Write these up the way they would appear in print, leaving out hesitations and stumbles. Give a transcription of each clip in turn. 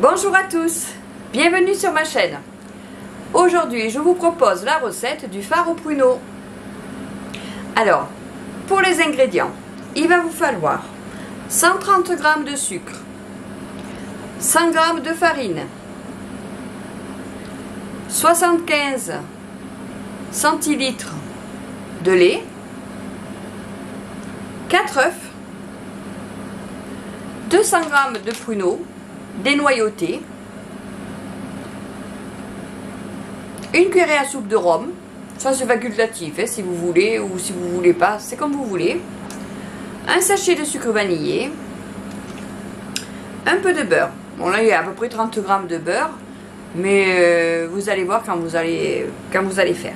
Bonjour à tous, bienvenue sur ma chaîne. Aujourd'hui, je vous propose la recette du far au pruneau. Alors, pour les ingrédients, il va vous falloir 130 g de sucre, 100 g de farine, 75 centilitres de lait, 4 œufs, 200 g de pruneaux dénoyautés, une cuillère à soupe de rhum, ça c'est facultatif hein, si vous voulez ou si vous voulez pas, c'est comme vous voulez, un sachet de sucre vanillé, un peu de beurre. Bon là il y a à peu près 30 g de beurre, mais vous allez voir quand vous allez faire.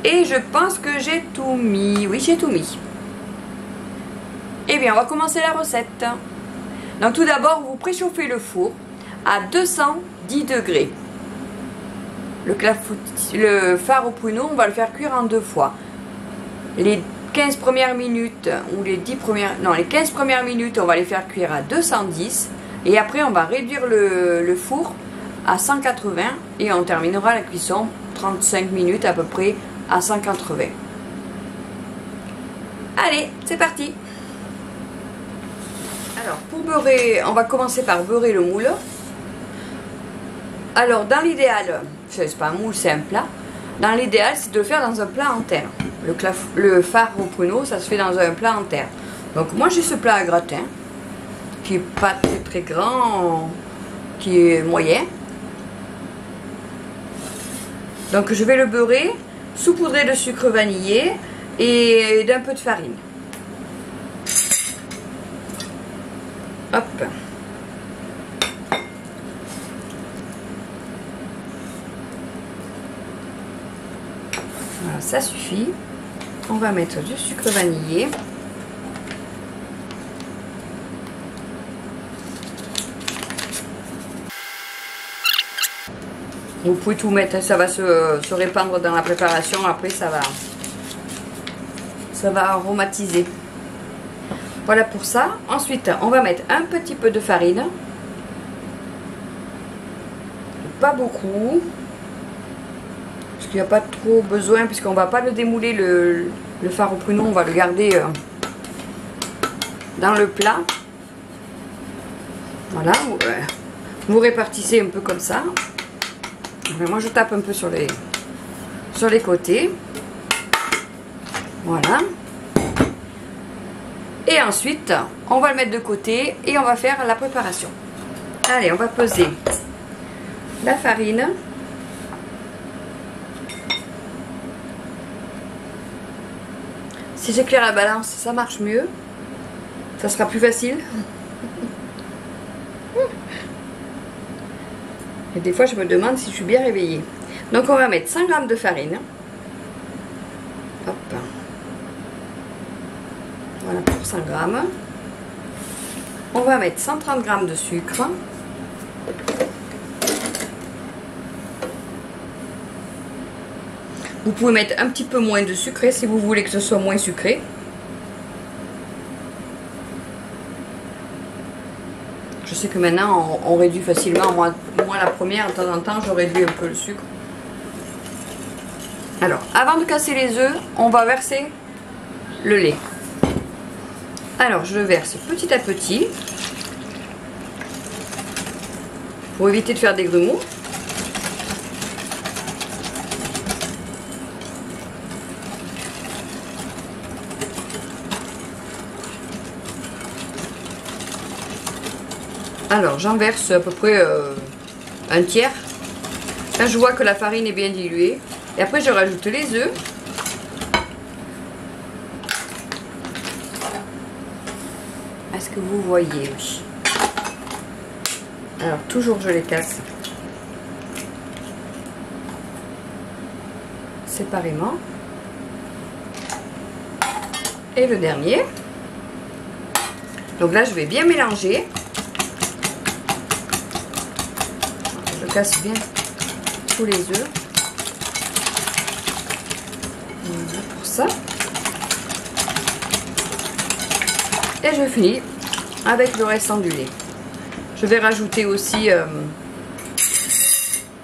Et je pense que j'ai tout mis, oui j'ai tout mis. Et bien on va commencer la recette. Donc tout d'abord vous préchauffez le four à 210 degrés. Le far au pruneau, on va le faire cuire en 2 fois. Les 15 premières minutes ou les 15 premières minutes, on va les faire cuire à 210 et après on va réduire le four à 180 et on terminera la cuisson 35 minutes à peu près à 180. Allez, c'est parti. Alors pour beurrer, on va commencer par beurrer le moule. Alors dans l'idéal, c'est pas un moule, c'est un plat. Dans l'idéal, c'est de le faire dans un plat en terre. Le far au pruneau, ça se fait dans un plat en terre. Donc moi j'ai ce plat à gratin, qui est pas très grand, qui est moyen. Donc je vais le beurrer, saupoudrer de sucre vanillé et d'un peu de farine. Hop. Voilà, ça suffit. On va mettre du sucre vanillé. Vous pouvez tout mettre, ça va se répandre dans la préparation. Après, ça va aromatiser. Voilà pour ça. Ensuite, on va mettre un petit peu de farine. Pas beaucoup. Parce qu'il n'y a pas trop besoin, puisqu'on ne va pas le démouler le far au pruneau. On va le garder dans le plat. Voilà. Vous répartissez un peu comme ça. Moi, je tape un peu sur les côtés. Voilà. Et ensuite, on va le mettre de côté et on va faire la préparation. Allez, on va peser la farine. Si j'éclaire la balance, ça marche mieux. Ça sera plus facile. Et des fois, je me demande si je suis bien réveillée. Donc, on va mettre 100 g de farine. Hop. Voilà pour 100 g. On va mettre 130 g de sucre. Vous pouvez mettre un petit peu moins de sucré si vous voulez que ce soit moins sucré. Je sais que maintenant on réduit facilement. Moi la première, de temps en temps, je réduis un peu le sucre. Alors, avant de casser les œufs, on va verser le lait. Alors, je le verse petit à petit pour éviter de faire des grumeaux. Alors, j'en verse à peu près un tiers. Là, je vois que la farine est bien diluée. Et après, je rajoute les œufs. Est-ce que vous voyez? Oui. Alors, toujours, je les casse séparément. Et le dernier. Donc là, je vais bien mélanger. Je casse bien tous les œufs. Voilà pour ça. Et je finis avec le restant du lait. Je vais rajouter aussi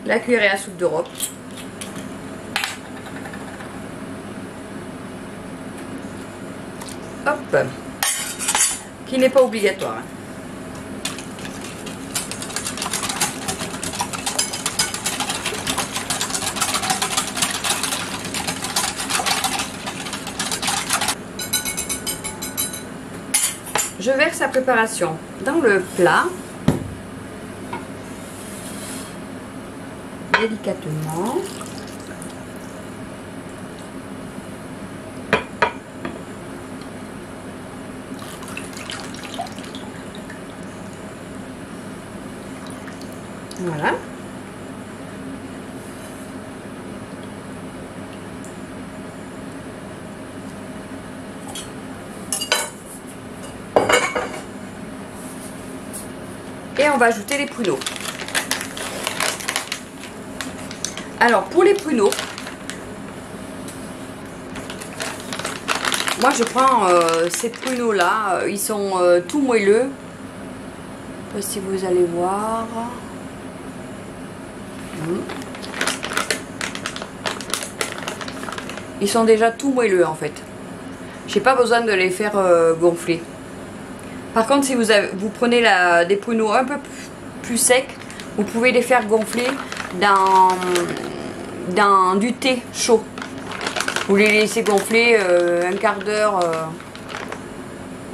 la cuillère à soupe d'Europe. Hop, qui n'est pas obligatoire. Je verse la préparation dans le plat, délicatement. Voilà. Et on va ajouter les pruneaux. Alors pour les pruneaux, moi je prends ces pruneaux là, ils sont tout moelleux. Je sais pas si vous allez voir. Ils sont déjà tout moelleux en fait. J'ai pas besoin de les faire gonfler. Par contre, si vous prenez des pruneaux un peu plus secs, vous pouvez les faire gonfler dans du thé chaud. Vous les laissez gonfler un quart d'heure,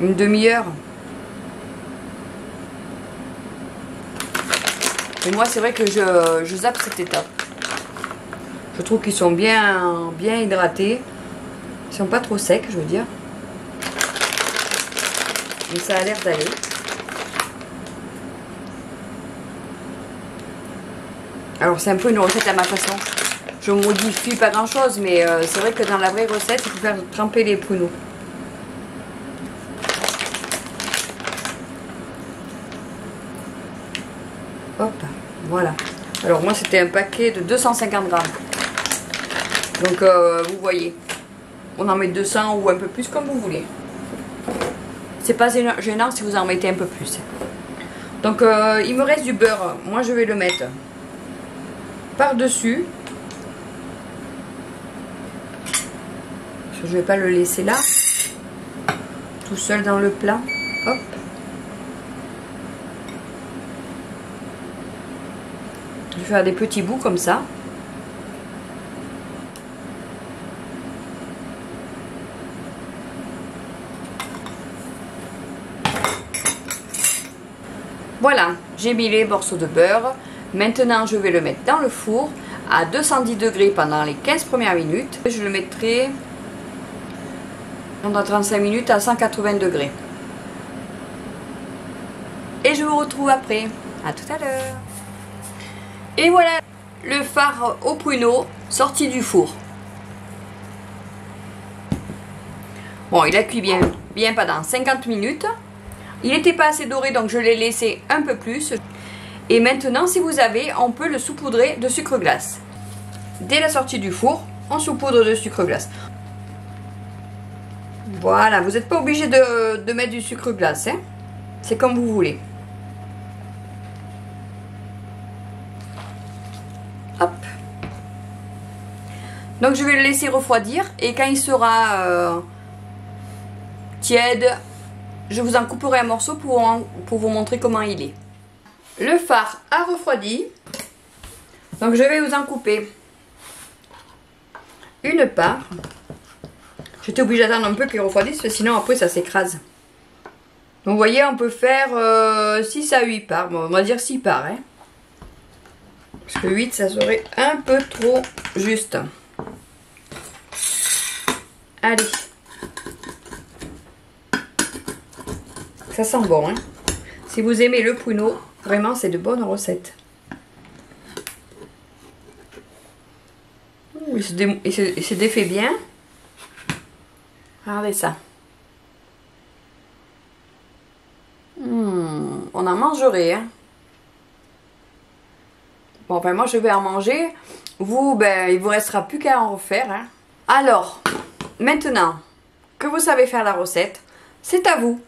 une demi-heure. Et moi, c'est vrai que je zappe cette étape. Je trouve qu'ils sont bien hydratés. Ils sont pas trop secs, je veux dire. Mais ça a l'air d'aller. Alors c'est un peu une recette à ma façon. Je modifie pas grand chose, mais c'est vrai que dans la vraie recette, il faut faire tremper les pruneaux. Hop, voilà. Alors moi c'était un paquet de 250 grammes. Donc vous voyez, on en met 200 ou un peu plus comme vous voulez. C'est pas gênant si vous en mettez un peu plus. Donc il me reste du beurre. Moi je vais le mettre par-dessus. Je vais pas le laisser là. Tout seul dans le plat. Hop. Je vais faire des petits bouts comme ça. Voilà, j'ai mis les morceaux de beurre. Maintenant, je vais le mettre dans le four à 210 degrés pendant les 15 premières minutes. Je le mettrai pendant 35 minutes à 180 degrés. Et je vous retrouve après. À tout à l'heure. Et voilà le fard au pruneau sorti du four. Bon, il a cuit bien pendant 50 minutes. Il n'était pas assez doré, donc je l'ai laissé un peu plus. Et maintenant, si vous avez, on peut le saupoudrer de sucre glace. Dès la sortie du four, on saupoudre de sucre glace. Voilà, vous n'êtes pas obligé de mettre du sucre glace, hein. C'est comme vous voulez. Hop. Donc je vais le laisser refroidir et quand il sera tiède, je vous en couperai un morceau pour vous montrer comment il est. Le fard a refroidi. Donc je vais vous en couper une part. J'étais obligée d'attendre un peu qu'il refroidisse, parce que sinon après ça s'écrase. Donc vous voyez, on peut faire 6 à 8 parts. Bon, on va dire 6 parts. Hein. Parce que 8 ça serait un peu trop juste. Allez. Ça sent bon. Hein. Si vous aimez le pruneau, vraiment c'est de bonnes recettes. Il se défait bien. Regardez ça. On en mangerait. Hein. Bon, enfin moi je vais en manger. Vous, ben, il vous restera plus qu'à en refaire. Hein. Alors, maintenant que vous savez faire la recette, c'est à vous.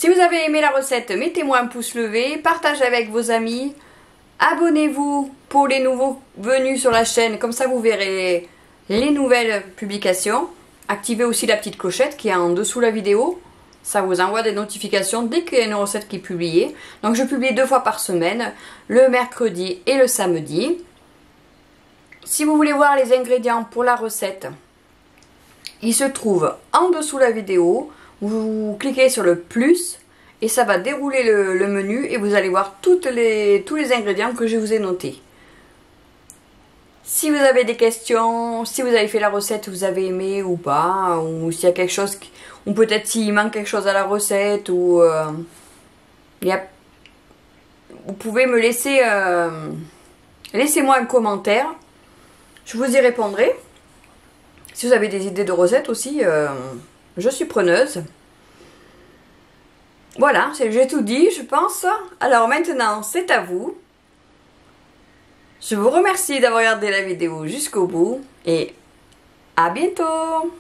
Si vous avez aimé la recette, mettez-moi un pouce levé, partagez avec vos amis, abonnez-vous pour les nouveaux venus sur la chaîne, comme ça vous verrez les nouvelles publications. Activez aussi la petite clochette qui est en dessous de la vidéo. Ça vous envoie des notifications dès qu'il y a une recette qui est publiée. Donc je publie 2 fois par semaine, le mercredi et le samedi. Si vous voulez voir les ingrédients pour la recette, ils se trouvent en dessous de la vidéo. Vous cliquez sur le plus et ça va dérouler le menu et vous allez voir tous les ingrédients que je vous ai notés. Si vous avez des questions, si vous avez fait la recette, vous avez aimé ou pas, ou s'il y a quelque chose, ou peut-être s'il manque quelque chose à la recette, ou vous pouvez me laisser, laissez-moi un commentaire, je vous y répondrai. Si vous avez des idées de recettes aussi, je suis preneuse. Voilà, j'ai tout dit, je pense. Alors maintenant, c'est à vous. Je vous remercie d'avoir regardé la vidéo jusqu'au bout et à bientôt!